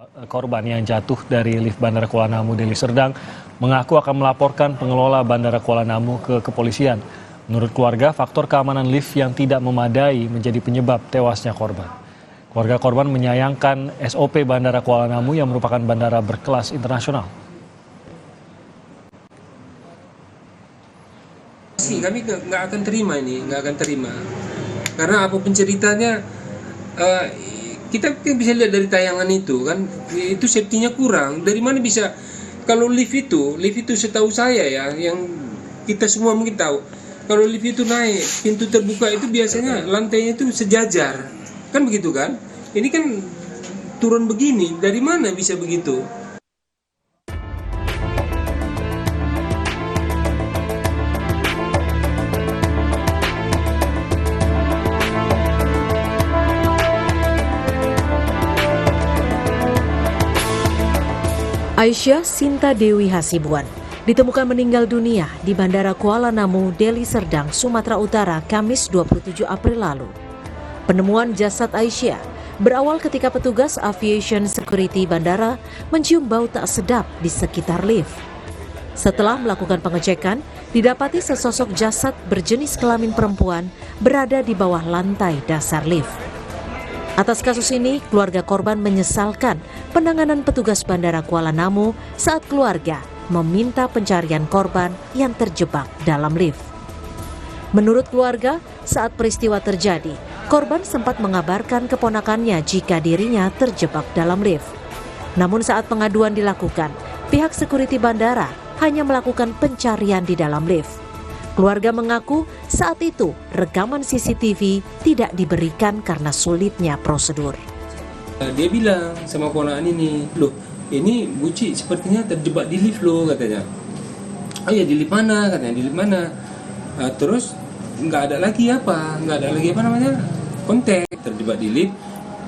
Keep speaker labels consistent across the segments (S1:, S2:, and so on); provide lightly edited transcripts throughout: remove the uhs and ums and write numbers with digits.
S1: Korban yang jatuh dari lift Bandara Kuala Namu Deli Serdang mengaku akan melaporkan pengelola Bandara Kuala Namu ke kepolisian. Menurut keluarga, faktor keamanan lift yang tidak memadai menjadi penyebab tewasnya korban. Keluarga korban menyayangkan SOP Bandara Kuala Namu yang merupakan bandara berkelas internasional.
S2: Kami nggak akan terima ini, nggak akan terima. Karena apapun ceritanya, kita bisa lihat dari tayangan itu kan, itu safety-nya kurang. Dari mana bisa, kalau lift itu setahu saya ya, yang kita semua mungkin tahu, kalau lift itu naik, pintu terbuka itu biasanya lantainya itu sejajar, kan begitu kan? Ini kan turun begini, dari mana bisa begitu?
S3: Aisyah Sinta Dewi Hasibuan ditemukan meninggal dunia di Bandara Kuala Namu, Deli Serdang, Sumatera Utara, Kamis 27 April lalu. Penemuan jasad Aisyah berawal ketika petugas Aviation Security Bandara mencium bau tak sedap di sekitar lift. Setelah melakukan pengecekan, didapati sesosok jasad berjenis kelamin perempuan berada di bawah lantai dasar lift. Atas kasus ini, keluarga korban menyesalkan penanganan petugas Bandara Kuala Namu saat keluarga meminta pencarian korban yang terjebak dalam lift. Menurut keluarga, saat peristiwa terjadi, korban sempat mengabarkan keponakannya jika dirinya terjebak dalam lift. Namun saat pengaduan dilakukan, pihak sekuriti bandara hanya melakukan pencarian di dalam lift. Keluarga mengaku saat itu rekaman CCTV tidak diberikan karena sulitnya prosedur.
S2: Dia bilang sama ponakan ini, loh ini Buci sepertinya terjebak di lift loh katanya. Oh ya di lift mana katanya, di lift mana. Terus nggak ada lagi kontak, terjebak di lift.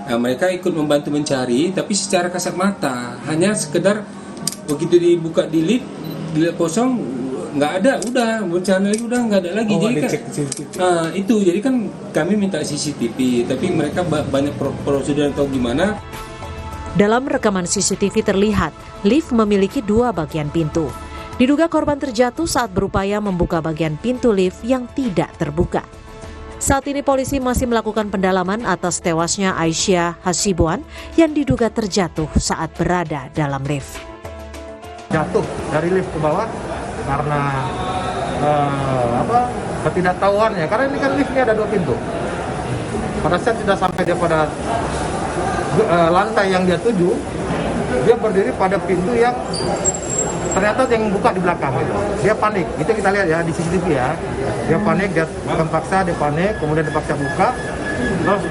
S2: Mereka ikut membantu mencari tapi secara kasat mata, hanya sekedar begitu dibuka di lift kosong, nggak ada, udah bencana lagi, udah nggak ada lagi. Jadi kan itu, jadi kan kami minta CCTV, tapi mereka banyak prosedur atau gimana.
S3: Dalam rekaman CCTV terlihat lift memiliki 2 bagian pintu. Diduga korban terjatuh saat berupaya membuka bagian pintu lift yang tidak terbuka. Saat ini polisi masih melakukan pendalaman atas tewasnya Aisyah Hasibuan yang diduga terjatuh saat berada dalam lift.
S4: Jatuh dari lift ke bawah karena ketidaktahuannya, karena ini kan liftnya ada 2 pintu. Pada saat sudah sampai dia pada lantai yang dia tuju, dia berdiri pada pintu yang ternyata yang buka di belakang. Dia panik, itu kita lihat ya di CCTV ya. Dia panik, dia paksa, dia panik, kemudian dipaksa buka, terus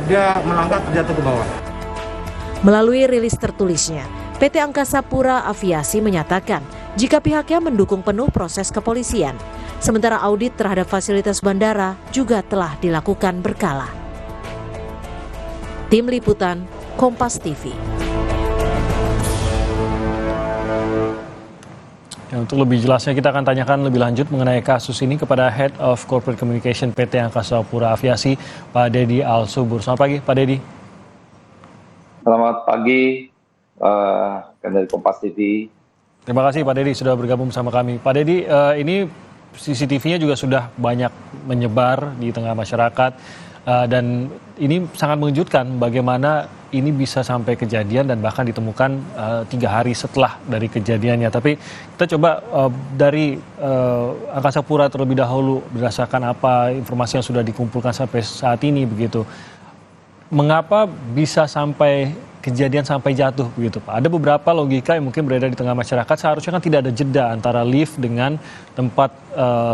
S4: dia melangkah terjatuh ke bawah.
S3: Melalui rilis tertulisnya, PT Angkasa Pura Aviasi menyatakan jika pihaknya mendukung penuh proses kepolisian. Sementara audit terhadap fasilitas bandara juga telah dilakukan berkala. Tim Liputan, Kompas TV.
S1: Ya, untuk lebih jelasnya kita akan tanyakan lebih lanjut mengenai kasus ini kepada Head of Corporate Communication PT Angkasa Pura Aviasi, Pak Dedi Al-Subur. Selamat pagi, Pak Dedi.
S5: Selamat pagi, dari Kompas TV.
S1: Terima kasih Pak Dedi sudah bergabung bersama kami. Pak Dedi, ini CCTV-nya juga sudah banyak menyebar di tengah masyarakat dan ini sangat mengejutkan bagaimana ini bisa sampai kejadian dan bahkan ditemukan 3 hari setelah dari kejadiannya. Tapi kita coba dari Angkasa Pura terlebih dahulu, berdasarkan apa informasi yang sudah dikumpulkan sampai saat ini begitu. Mengapa bisa sampai kejadian sampai jatuh begitu Pak? Ada beberapa logika yang mungkin beredar di tengah masyarakat, seharusnya kan tidak ada jeda antara lift dengan tempat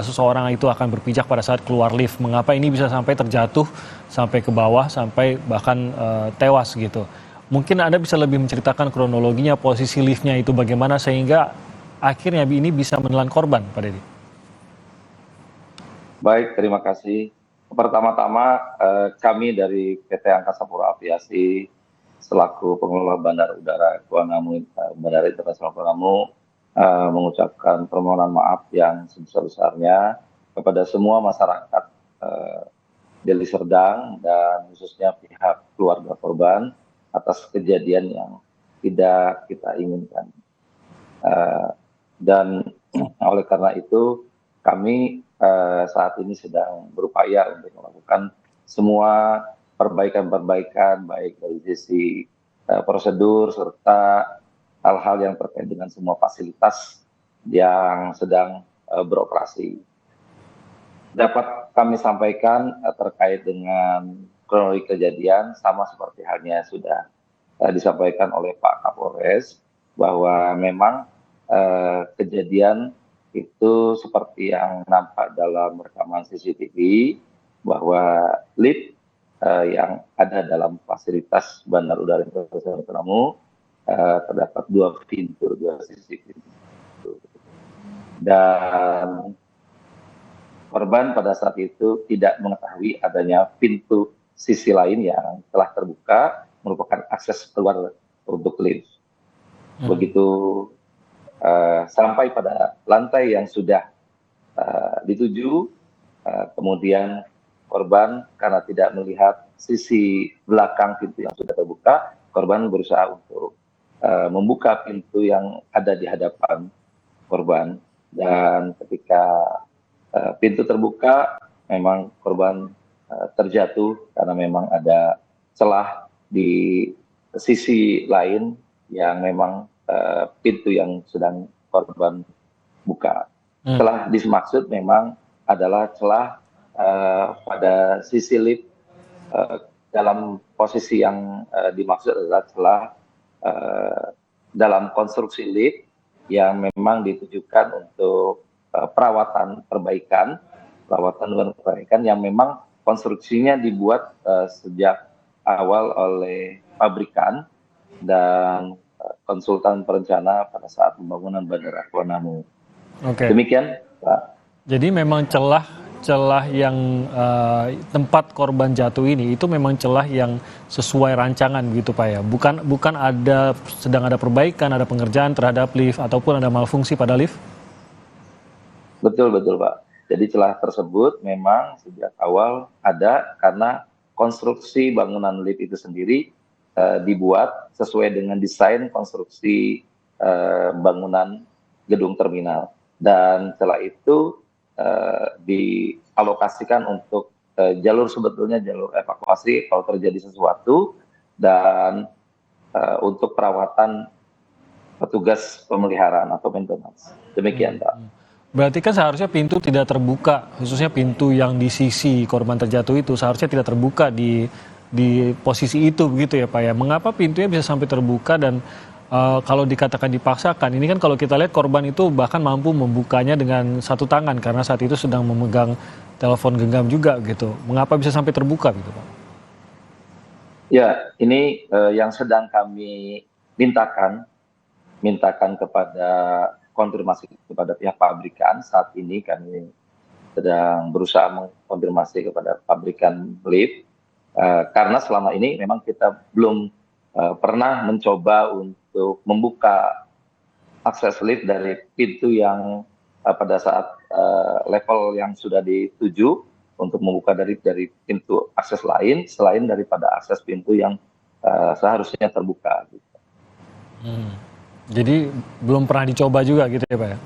S1: seseorang itu akan berpijak pada saat keluar lift. Mengapa ini bisa sampai terjatuh, sampai ke bawah, sampai bahkan tewas gitu. Mungkin Anda bisa lebih menceritakan kronologinya, posisi liftnya itu bagaimana sehingga akhirnya ini bisa menelan korban Pak Dedi.
S5: Baik, terima kasih. Pertama-tama kami dari PT Angkasa Pura Aviasi selaku pengelola Bandara Udara Kuala Namu, Bandara Internasional Kuala Namu, mengucapkan permohonan maaf yang sebesar-besarnya kepada semua masyarakat Deli Serdang dan khususnya pihak keluarga korban atas kejadian yang tidak kita inginkan. Dan oleh karena itu kami saat ini sedang berupaya untuk melakukan semua perbaikan-perbaikan baik dari sisi prosedur serta hal-hal yang terkait dengan semua fasilitas yang sedang beroperasi. Dapat kami sampaikan terkait dengan kronologi kejadian sama seperti halnya sudah disampaikan oleh Pak Kapolres, bahwa memang kejadian itu seperti yang nampak dalam rekaman CCTV, bahwa lift yang ada dalam fasilitas Bandara Udara Internasional Kuala terdapat 2 pintu, 2 sisi pintu. Dan korban pada saat itu tidak mengetahui adanya pintu sisi lain yang telah terbuka merupakan akses keluar untuk lift. Begitu sampai pada lantai yang sudah dituju, kemudian korban karena tidak melihat sisi belakang pintu yang sudah terbuka, korban berusaha untuk membuka pintu yang ada di hadapan korban. Dan ketika pintu terbuka, memang korban terjatuh karena memang ada celah di sisi lain yang memang pintu yang sedang korban buka. Celah dimaksud memang adalah celah pada sisi lift, dalam posisi yang dimaksud adalah celah dalam konstruksi lift yang memang ditujukan untuk perawatan perbaikan yang memang konstruksinya dibuat sejak awal oleh pabrikan dan konsultan perencana pada saat pembangunan Bandara Kuala Namu.
S1: Oke.
S5: Demikian, Pak.
S1: Jadi memang celah yang tempat korban jatuh ini itu memang celah yang sesuai rancangan gitu Pak ya. Bukan sedang ada perbaikan, ada pengerjaan terhadap lift ataupun ada malfungsi pada lift.
S5: Betul Pak. Jadi celah tersebut memang sejak awal ada karena konstruksi bangunan lift itu sendiri dibuat sesuai dengan desain konstruksi bangunan gedung terminal, dan celah itu dialokasikan untuk jalur evakuasi kalau terjadi sesuatu, dan untuk perawatan petugas pemeliharaan atau maintenance. Demikian, Pak.
S1: Berarti kan seharusnya pintu tidak terbuka, khususnya pintu yang di sisi korban terjatuh itu seharusnya tidak terbuka di posisi itu begitu ya Pak ya. Mengapa pintunya bisa sampai terbuka dan kalau dikatakan dipaksakan, ini kan kalau kita lihat korban itu bahkan mampu membukanya dengan satu tangan karena saat itu sedang memegang telepon genggam juga gitu. Mengapa bisa sampai terbuka gitu Pak?
S5: Ya, ini yang sedang kami mintakan kepada konfirmasi kepada pihak pabrikan. Saat ini kami sedang berusaha mengkonfirmasi kepada pabrikan lift karena selama ini memang kita belum pernah mencoba untuk membuka akses lift dari pintu yang pada saat level yang sudah dituju untuk membuka dari pintu akses lain selain daripada akses pintu yang seharusnya terbuka.
S1: Jadi belum pernah dicoba juga gitu ya Pak ya?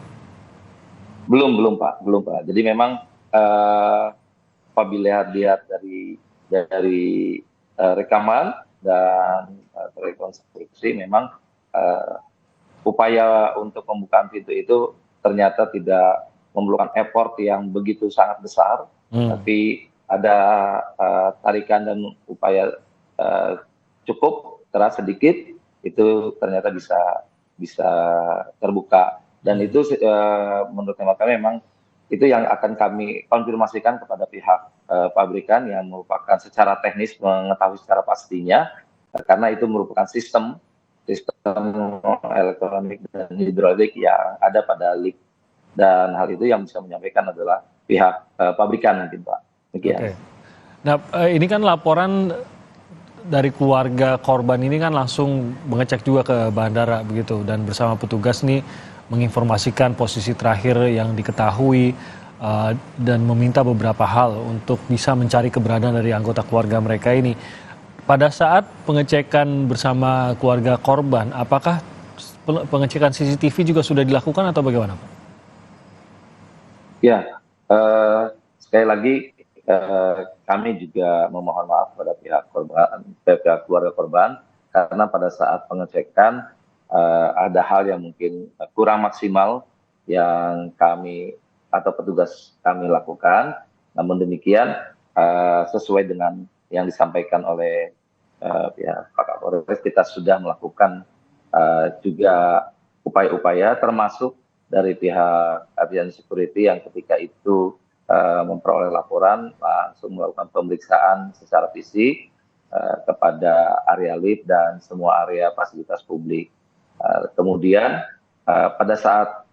S5: Belum Pak. Jadi memang apabila lihat dari rekaman dan rekonstruksi, memang upaya untuk pembukaan pintu itu ternyata tidak memerlukan effort yang begitu sangat besar, tapi ada tarikan dan upaya cukup keras sedikit, itu ternyata bisa terbuka. Dan itu menurut kami memang itu yang akan kami konfirmasikan kepada pihak pabrikan yang merupakan secara teknis mengetahui secara pastinya, karena itu merupakan sistem elektronik dan hidrolik yang ada pada lift, dan hal itu yang bisa menyampaikan adalah pihak pabrikan mungkin Pak.
S1: Oke. Nah ini kan laporan dari keluarga korban ini kan langsung mengecek juga ke bandara begitu, dan bersama petugas nih menginformasikan posisi terakhir yang diketahui dan meminta beberapa hal untuk bisa mencari keberadaan dari anggota keluarga mereka ini. Pada saat pengecekan bersama keluarga korban, apakah pengecekan CCTV juga sudah dilakukan atau bagaimana, Pak?
S5: Ya, eh, sekali lagi kami juga memohon maaf pada pihak korban, pihak keluarga korban, karena pada saat pengecekan ada hal yang mungkin kurang maksimal yang kami atau petugas kami lakukan. Namun demikian, sesuai dengan yang disampaikan oleh pihak Pak Kapolres, kita sudah melakukan juga upaya-upaya, termasuk dari pihak Avian Security yang ketika itu memperoleh laporan langsung melakukan pemeriksaan secara fisik kepada area lift dan semua area fasilitas publik. Kemudian pada saat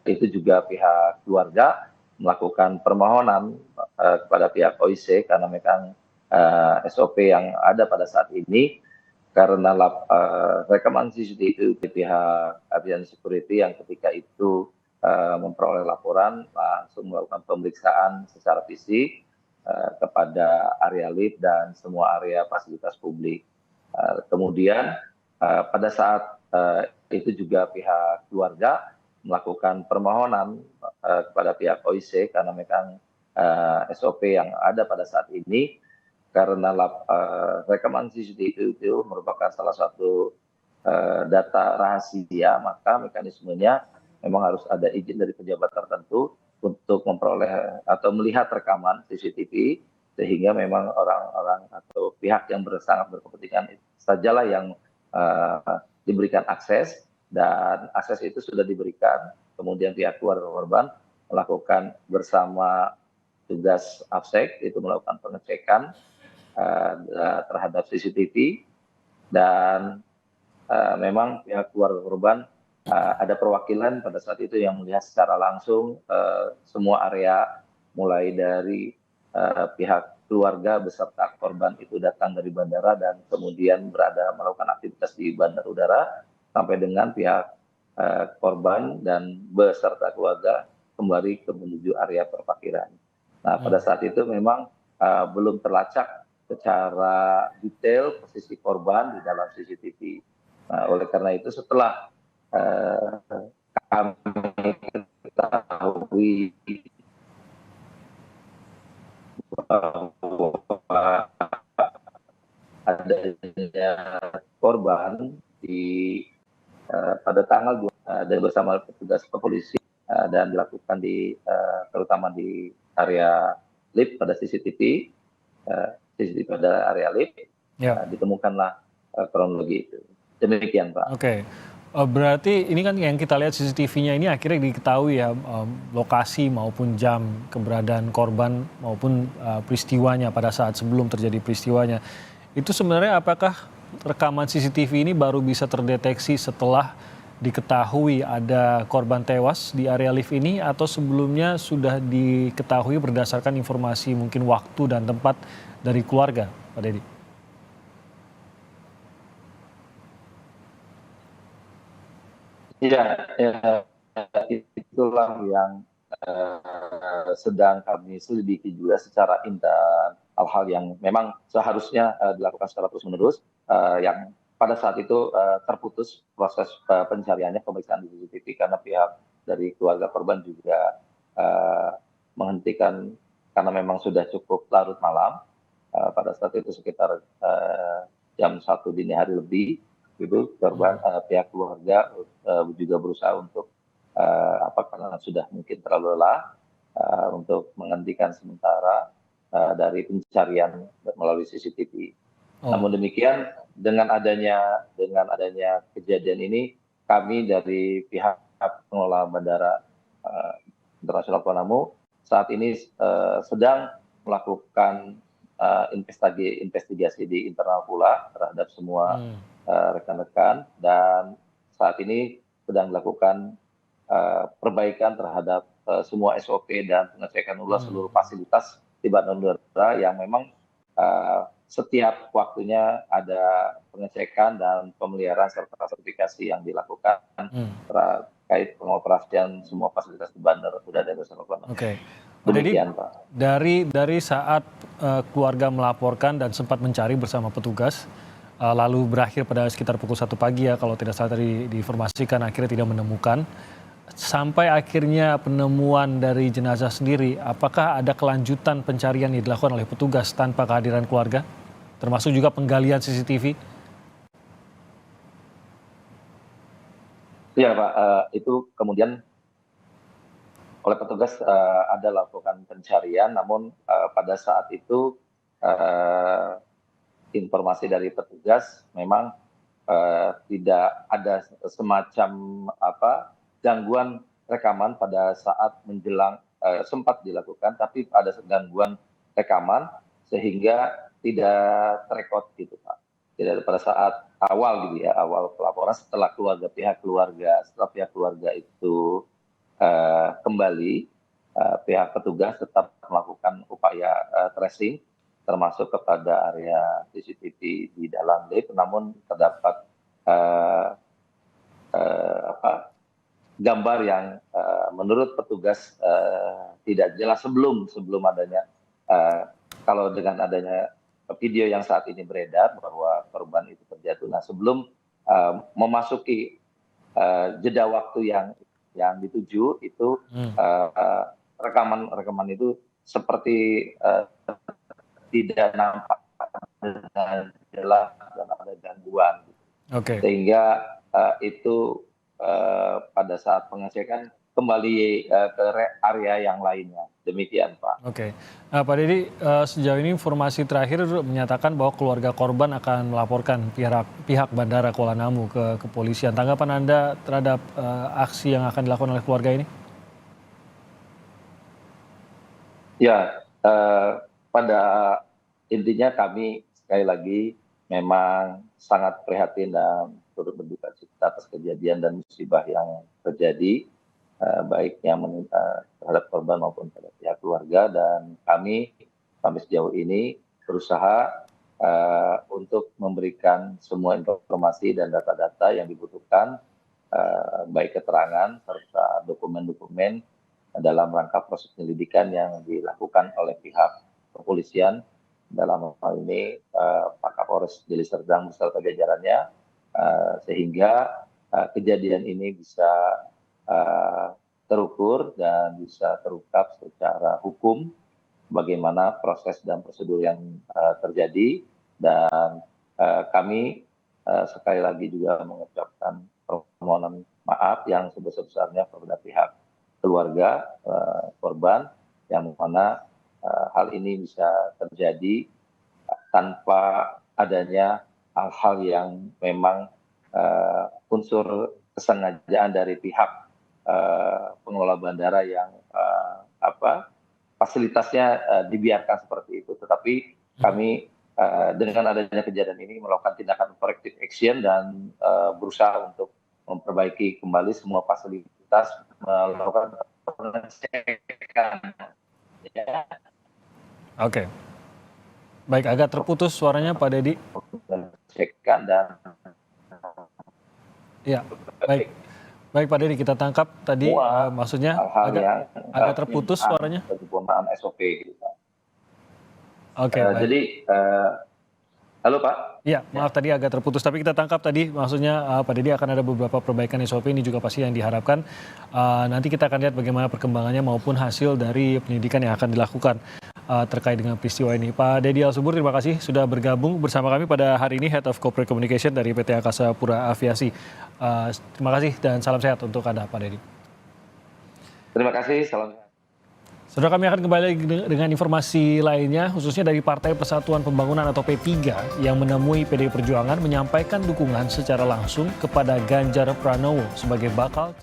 S5: itu juga pihak keluarga melakukan permohonan kepada pihak OIC karena memang SOP yang ada pada saat ini karena rekaman CCTV di pihak Avian Security yang ketika itu memperoleh laporan langsung melakukan pemeriksaan secara fisik kepada area lift dan semua area fasilitas publik. Kemudian pada saat itu juga pihak keluarga melakukan permohonan kepada pihak OIC karena memang SOP yang ada pada saat ini karena rekaman CCTV itu merupakan salah satu data rahasia, maka mekanismenya memang harus ada izin dari pejabat tertentu untuk memperoleh atau melihat rekaman CCTV, sehingga memang orang-orang atau pihak yang sangat berkepentingan sajalah yang diberikan akses, dan akses itu sudah diberikan. Kemudian pihak keluarga korban melakukan bersama tugas AFSEC itu melakukan pengecekan terhadap CCTV, dan memang pihak keluarga korban ada perwakilan pada saat itu yang melihat secara langsung semua area, mulai dari pihak keluarga beserta korban itu datang dari bandara dan kemudian melakukan aktivitas di bandar udara, sampai dengan pihak korban dan beserta keluarga kembali menuju area perparkiran. Nah, pada saat itu memang belum terlacak secara detail posisi korban di dalam CCTV. Nah, oleh karena itu setelah kami ketahui bahwa adanya korban pada tanggal 2 dan bersama petugas kepolisian dan dilakukan terutama di area lift pada CCTV pada area lift, ditemukanlah kronologi itu. Demikian, Pak.
S1: Oke. Berarti ini kan yang kita lihat CCTV-nya ini akhirnya diketahui ya lokasi maupun jam keberadaan korban maupun peristiwanya pada saat sebelum terjadi peristiwanya. Itu sebenarnya apakah rekaman CCTV ini baru bisa terdeteksi setelah diketahui ada korban tewas di area lift ini, atau sebelumnya sudah diketahui berdasarkan informasi mungkin waktu dan tempat dari keluarga, Pak Dedi?
S5: Ya, itulah yang sedang kami selidiki juga secara intern, hal-hal yang memang seharusnya dilakukan secara terus-menerus, yang pada saat itu terputus proses pencariannya, pemeriksaan di CCTV karena pihak dari keluarga korban juga menghentikan karena memang sudah cukup larut malam. Pada saat itu sekitar jam 1 dini hari lebih, gitu, korban pihak keluarga juga berusaha untuk karena sudah mungkin terlalu lelah untuk menghentikan sementara dari pencarian melalui CCTV. Namun demikian dengan adanya kejadian ini, kami dari pihak pengelola Bandara Internasional Kuala Namu saat ini sedang melakukan investigasi di internal pula terhadap semua rekan-rekan, dan saat ini sedang dilakukan perbaikan terhadap semua SOP dan pengecekan ulang seluruh fasilitas di bandar udara yang memang setiap waktunya ada pengecekan dan pemeliharaan serta sertifikasi yang dilakukan terkait pengoperasian semua fasilitas di bandar udara Internasional Kuala Namu.
S1: Oke. Jadi
S5: Demikian, Pak.
S1: dari saat keluarga melaporkan dan sempat mencari bersama petugas, lalu berakhir pada sekitar pukul 1 pagi ya kalau tidak salah tadi diinformasikan, akhirnya tidak menemukan. Sampai akhirnya penemuan dari jenazah sendiri, apakah ada kelanjutan pencarian yang dilakukan oleh petugas tanpa kehadiran keluarga? Termasuk juga penggalian CCTV?
S5: Iya, Pak, itu kemudian oleh petugas ada lakukan pencarian, namun pada saat itu informasi dari petugas memang tidak ada semacam gangguan rekaman pada saat menjelang, sempat dilakukan, tapi ada gangguan rekaman sehingga tidak terekod gitu, Pak. Tidak pada saat awal gitu ya, awal pelaporan setelah pihak keluarga itu kembali, pihak petugas tetap melakukan upaya tracing termasuk kepada area CCTV di dalam lift, namun terdapat gambar yang menurut petugas tidak jelas sebelum adanya, kalau dengan adanya video yang saat ini beredar bahwa korban itu terjatuh. Nah, sebelum memasuki jeda waktu yang dituju itu rekaman itu seperti tidak nampak dengan jelas dan ada gangguan.
S1: Oke.
S5: Sehingga itu pada saat pengecekan kembali ke area yang lainnya. Demikian, Pak.
S1: Oke. Nah, Pak Dedi, sejauh ini informasi terakhir menyatakan bahwa keluarga korban akan melaporkan pihak Bandara Kuala Namu ke kepolisian. Tanggapan Anda terhadap aksi yang akan dilakukan oleh keluarga ini?
S5: Ya, pada intinya kami sekali lagi memang sangat prihatin dan turut berduka cita atas kejadian dan musibah yang terjadi, baik yang terhadap korban maupun terhadap pihak keluarga, dan kami sampai sejauh ini berusaha untuk memberikan semua informasi dan data-data yang dibutuhkan, baik keterangan serta dokumen-dokumen dalam rangka proses penyelidikan yang dilakukan oleh pihak kepolisian, dalam hal ini Pak Kapolres Deli Serdang beserta jajarannya, sehingga kejadian ini bisa terukur dan bisa terungkap secara hukum bagaimana proses dan prosedur yang terjadi, dan kami sekali lagi juga mengucapkan permohonan maaf yang sebesar-besarnya kepada pihak keluarga korban, yang mana hal ini bisa terjadi tanpa adanya hal-hal yang memang unsur kesengajaan dari pihak pengelola bandara yang fasilitasnya dibiarkan seperti itu. Tetapi kami dengan adanya kejadian ini melakukan tindakan corrective action dan berusaha untuk memperbaiki kembali semua fasilitas, melakukan pengecekan. Ya.
S1: Oke. Baik, agak terputus suaranya Pak Dedi.
S5: Pengecekan dan
S1: Ya, baik. Baik Pak Dedi, kita tangkap tadi maksudnya agak terputus suaranya.
S5: Penyempurnaan SOP gitu, Pak.
S1: Oke, baik.
S5: Jadi halo Pak.
S1: Ya, maaf tadi agak terputus, tapi kita tangkap tadi maksudnya Pak Dedi akan ada beberapa perbaikan SOP, ini juga pasti yang diharapkan. Nanti kita akan lihat bagaimana perkembangannya maupun hasil dari penyelidikan yang akan dilakukan terkait dengan peristiwa ini. Pak Dedi Al Subur, terima kasih sudah bergabung bersama kami pada hari ini, Head of Corporate Communication dari PT Angkasa Pura Aviasi. Terima kasih dan salam sehat untuk Anda, Pak Dedi.
S5: Terima kasih, salam sehat.
S1: Saudara, kami akan kembali dengan informasi lainnya, khususnya dari Partai Persatuan Pembangunan atau P3 yang menemui PDI Perjuangan menyampaikan dukungan secara langsung kepada Ganjar Pranowo sebagai bakal